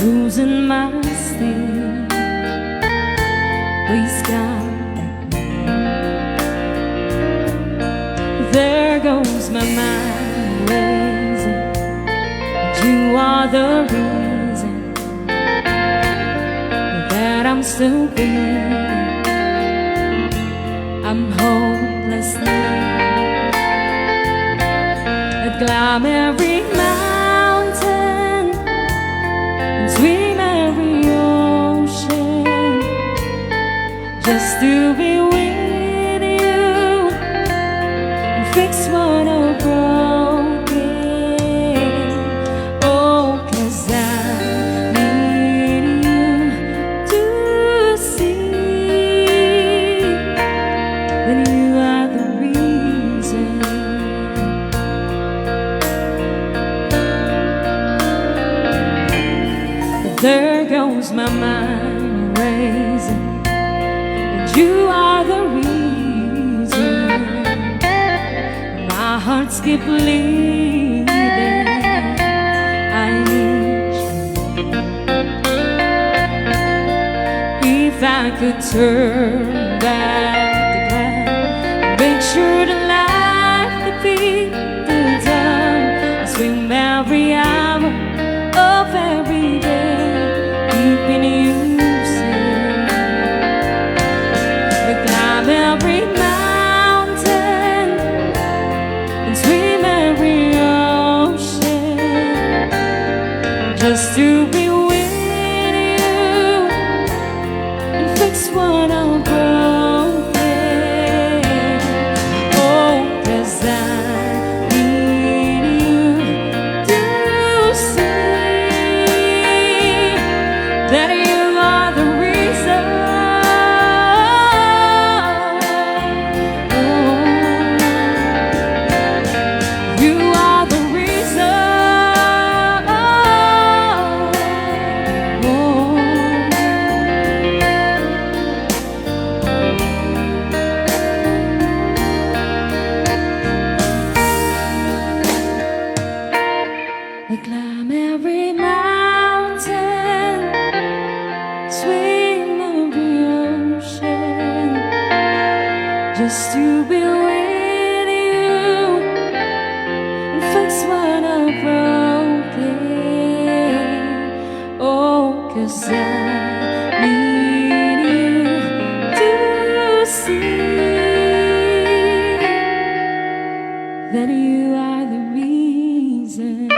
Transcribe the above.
losing my sleep. Please come back. There goes my mind racing. You are the reason that I'm still breathing. I'm hopeless now. I'd climb every mountain and swim every ocean just to be with you and fix what I've broken. Oh, 'cause I need you to see that you are the reason. There goes my mind racing, and you are the reason. My heart skips bleeding. I need you. If I could turn back the clock, make sure the life could be the time. I swim every hour of every day, keeping you safe. We climb every mountain and swim every ocean just to be with you and fix what I'm broken. Oh, 'cause I need you to see that you are the reason. You are the reason. I climb every mountain, swim every ocean just to be with you and fix what I've broken. Oh, 'cause I need you to see that you are the reason.